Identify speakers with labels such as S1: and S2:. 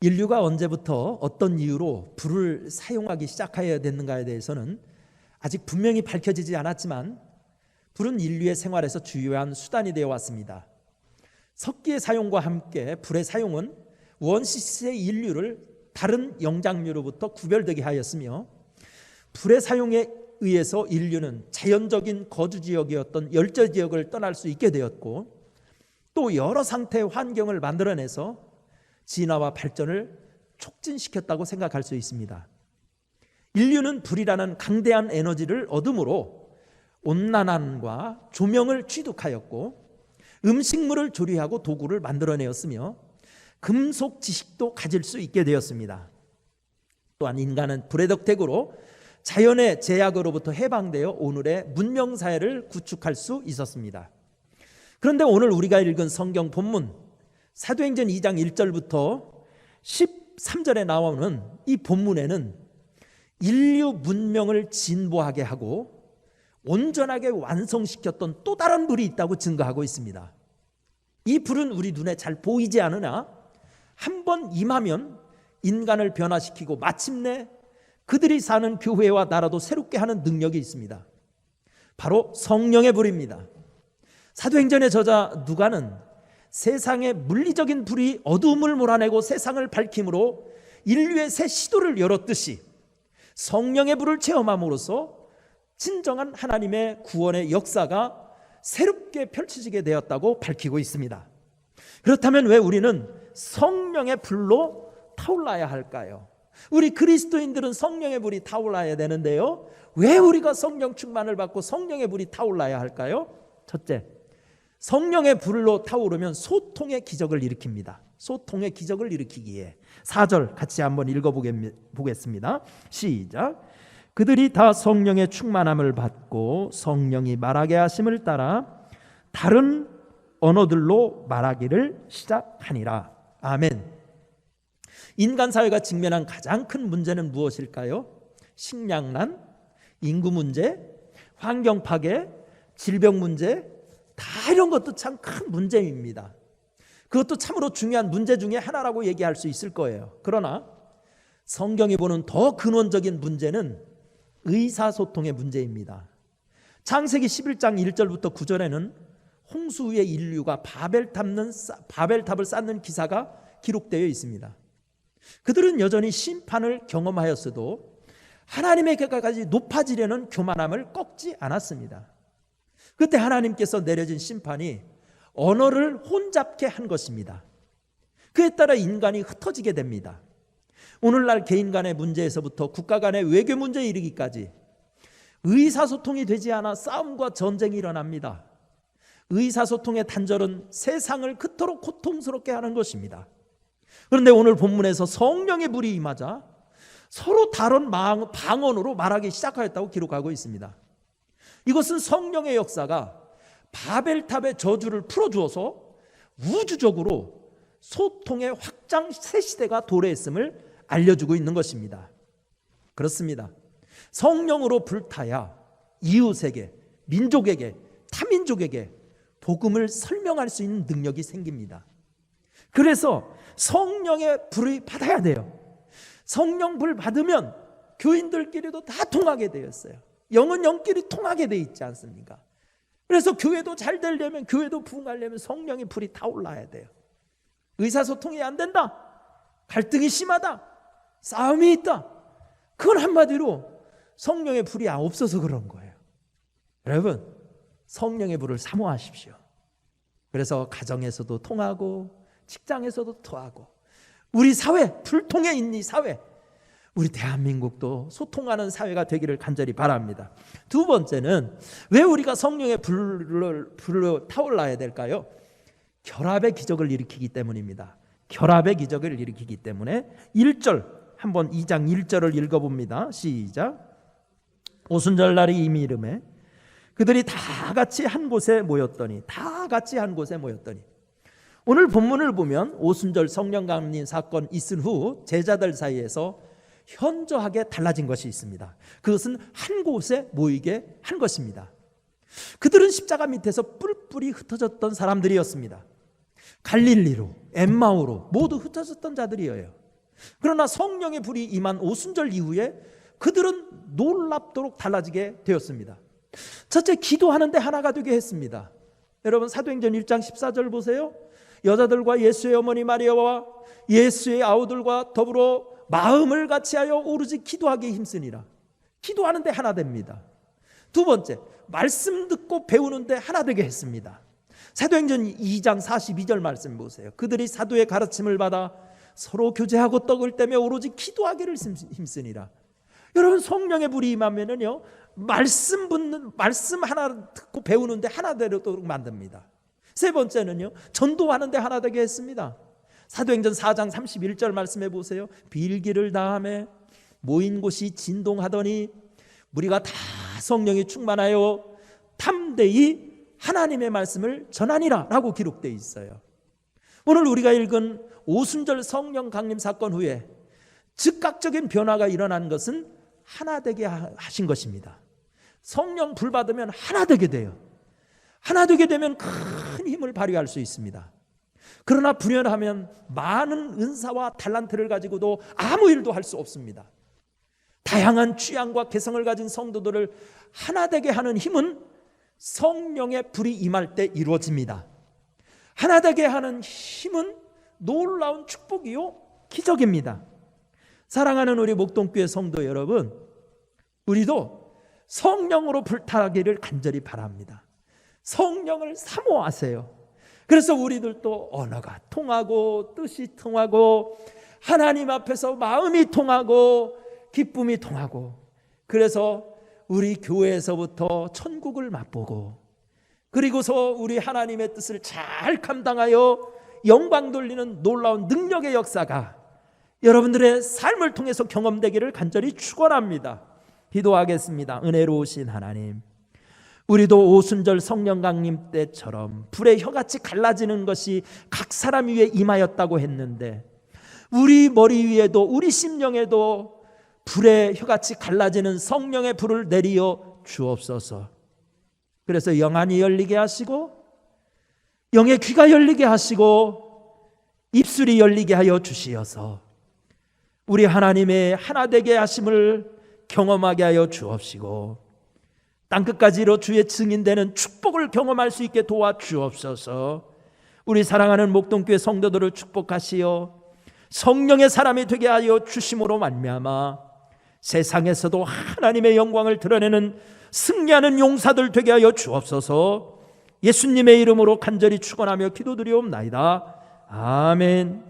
S1: 인류가 언제부터 어떤 이유로 불을 사용하기 시작하여야 됐는가에 대해서는 아직 분명히 밝혀지지 않았지만 불은 인류의 생활에서 주요한 수단이 되어 왔습니다. 석기의 사용과 함께 불의 사용은 원시시대의 인류를 다른 영장류로부터 구별되게 하였으며, 불의 사용에 의해서 인류는 자연적인 거주지역이었던 열저지역을 떠날 수 있게 되었고, 또 여러 상태의 환경을 만들어내서 진화와 발전을 촉진시켰다고 생각할 수 있습니다. 인류는 불이라는 강대한 에너지를 얻음으로 온난함과 조명을 취득하였고, 음식물을 조리하고 도구를 만들어내었으며 금속 지식도 가질 수 있게 되었습니다. 또한 인간은 불의 덕택으로 자연의 제약으로부터 해방되어 오늘의 문명사회를 구축할 수 있었습니다. 그런데 오늘 우리가 읽은 성경 본문 사도행전 2장 1절부터 13절에 나오는 이 본문에는 인류 문명을 진보하게 하고 온전하게 완성시켰던 또 다른 불이 있다고 증거하고 있습니다. 이 불은 우리 눈에 잘 보이지 않으나 한번 임하면 인간을 변화시키고 마침내 그들이 사는 교회와 나라도 새롭게 하는 능력이 있습니다. 바로 성령의 불입니다. 사도행전의 저자 누가는 세상의 물리적인 불이 어두움을 몰아내고 세상을 밝힘으로 인류의 새 시도를 열었듯이 성령의 불을 체험함으로써 진정한 하나님의 구원의 역사가 새롭게 펼쳐지게 되었다고 밝히고 있습니다. 그렇다면 왜 우리는 성령의 불로 타올라야 할까요? 우리 그리스도인들은 성령의 불이 타올라야 되는데요, 왜 우리가 성령 충만을 받고 성령의 불이 타올라야 할까요? 첫째, 성령의 불로 타오르면 소통의 기적을 일으킵니다. 소통의 기적을 일으키기에 4절 같이 한번 읽어보겠습니다. 시작. 그들이 다 성령의 충만함을 받고 성령이 말하게 하심을 따라 다른 언어들로 말하기를 시작하니라. 아멘. 인간 사회가 직면한 가장 큰 문제는 무엇일까요? 식량난, 인구 문제, 환경 파괴, 질병 문제, 다 이런 것도 참 큰 문제입니다. 그것도 참으로 중요한 문제 중에 하나라고 얘기할 수 있을 거예요. 그러나 성경이 보는 더 근원적인 문제는 의사소통의 문제입니다. 창세기 11장 1절부터 9절에는 홍수 후에 인류가 바벨탑을 쌓는 기사가 기록되어 있습니다. 그들은 여전히 심판을 경험하였어도 하나님의 객까지 높아지려는 교만함을 꺾지 않았습니다. 그때 하나님께서 내려진 심판이 언어를 혼잡케 한 것입니다. 그에 따라 인간이 흩어지게 됩니다. 오늘날 개인 간의 문제에서부터 국가 간의 외교 문제에 이르기까지 의사소통이 되지 않아 싸움과 전쟁이 일어납니다. 의사소통의 단절은 세상을 그토록 고통스럽게 하는 것입니다. 그런데 오늘 본문에서 성령의 불이 임하자 서로 다른 방언으로 말하기 시작하였다고 기록하고 있습니다. 이것은 성령의 역사가 바벨탑의 저주를 풀어주어서 우주적으로 소통의 확장 새 시대가 도래했음을 알려주고 있는 것입니다. 그렇습니다. 성령으로 불타야 이웃에게, 민족에게, 타민족에게 복음을 설명할 수 있는 능력이 생깁니다. 그래서 성령의 불을 받아야 돼요. 성령 불 받으면 교인들끼리도 다 통하게 되었어요. 영은 영끼리 통하게 돼 있지 않습니까? 그래서 교회도 잘 되려면, 교회도 부흥하려면 성령의 불이 타올라야 돼요. 의사소통이 안 된다, 갈등이 심하다, 싸움이 있다, 그건 한마디로 성령의 불이 없어서 그런 거예요. 여러분, 성령의 불을 사모하십시오. 그래서 가정에서도 통하고 직장에서도 통하고 우리 사회, 불통에 있는 이 사회, 우리 대한민국도 소통하는 사회가 되기를 간절히 바랍니다. 두 번째는 왜 우리가 성령의 불로 타올라야 될까요? 결합의 기적을 일으키기 때문입니다. 결합의 기적을 일으키기 때문에 1절 한번 2장 1절을 읽어봅니다. 시작. 오순절 날이 이미 이르매 그들이 다 같이 한 곳에 모였더니, 다 같이 한 곳에 모였더니. 오늘 본문을 보면 오순절 성령 강림 사건 있은 후 제자들 사이에서 현저하게 달라진 것이 있습니다. 그것은 한 곳에 모이게 한 것입니다. 그들은 십자가 밑에서 뿔뿔이 흩어졌던 사람들이었습니다. 갈릴리로, 엠마오로 모두 흩어졌던 자들이에요. 그러나 성령의 불이 임한 오순절 이후에 그들은 놀랍도록 달라지게 되었습니다. 첫째, 기도하는데 하나가 되게 했습니다. 여러분, 사도행전 1장 14절 보세요. 여자들과 예수의 어머니 마리아와 예수의 아우들과 더불어 마음을 같이하여 오로지 기도하기에 힘쓰니라. 기도하는데 하나 됩니다. 두 번째, 말씀 듣고 배우는데 하나 되게 했습니다. 사도행전 2장 42절 말씀 보세요. 그들이 사도의 가르침을 받아 서로 교제하고 떡을 떼며 오로지 기도하기를 힘쓰니라. 여러분, 성령의 불이 임하면은요, 말씀 하나 듣고 배우는데 하나 되도록 만듭니다. 세 번째는요, 전도하는데 하나 되게 했습니다. 사도행전 4장 31절 말씀해 보세요. 빌기를 다하며 모인 곳이 진동하더니 무리가 다 성령이 충만하여 탐대히 하나님의 말씀을 전하니라 라고 기록되어 있어요. 오늘 우리가 읽은 오순절 성령 강림 사건 후에 즉각적인 변화가 일어난 것은 하나 되게 하신 것입니다. 성령 불 받으면 하나 되게 돼요. 하나 되게 되면 큰 힘을 발휘할 수 있습니다. 그러나 불연하면 많은 은사와 달란트를 가지고도 아무 일도 할 수 없습니다. 다양한 취향과 개성을 가진 성도들을 하나 되게 하는 힘은 성령의 불이 임할 때 이루어집니다. 하나 되게 하는 힘은 놀라운 축복이요, 기적입니다. 사랑하는 우리 목동교회 성도 여러분, 우리도 성령으로 불타기를 간절히 바랍니다. 성령을 사모하세요. 그래서 우리들도 언어가 통하고 뜻이 통하고 하나님 앞에서 마음이 통하고 기쁨이 통하고, 그래서 우리 교회에서부터 천국을 맛보고, 그리고서 우리 하나님의 뜻을 잘 감당하여 영광 돌리는 놀라운 능력의 역사가 여러분들의 삶을 통해서 경험되기를 간절히 축원합니다. 기도하겠습니다. 은혜로우신 하나님, 우리도 오순절 성령 강림 때처럼 불의 혀같이 갈라지는 것이 각 사람 위에 임하였다고 했는데, 우리 머리 위에도 우리 심령에도 불의 혀같이 갈라지는 성령의 불을 내리어 주옵소서. 그래서 영안이 열리게 하시고 영의 귀가 열리게 하시고 입술이 열리게 하여 주시어서 우리 하나님의 하나 되게 하심을 경험하게 하여 주옵시고 땅끝까지로 주의 증인되는 축복을 경험할 수 있게 도와주옵소서. 우리 사랑하는 목동교회 성도들을 축복하시어 성령의 사람이 되게 하여 주심으로 말미암아 세상에서도 하나님의 영광을 드러내는 승리하는 용사들 되게 하여 주옵소서. 예수님의 이름으로 간절히 축원하며 기도드리옵나이다. 아멘.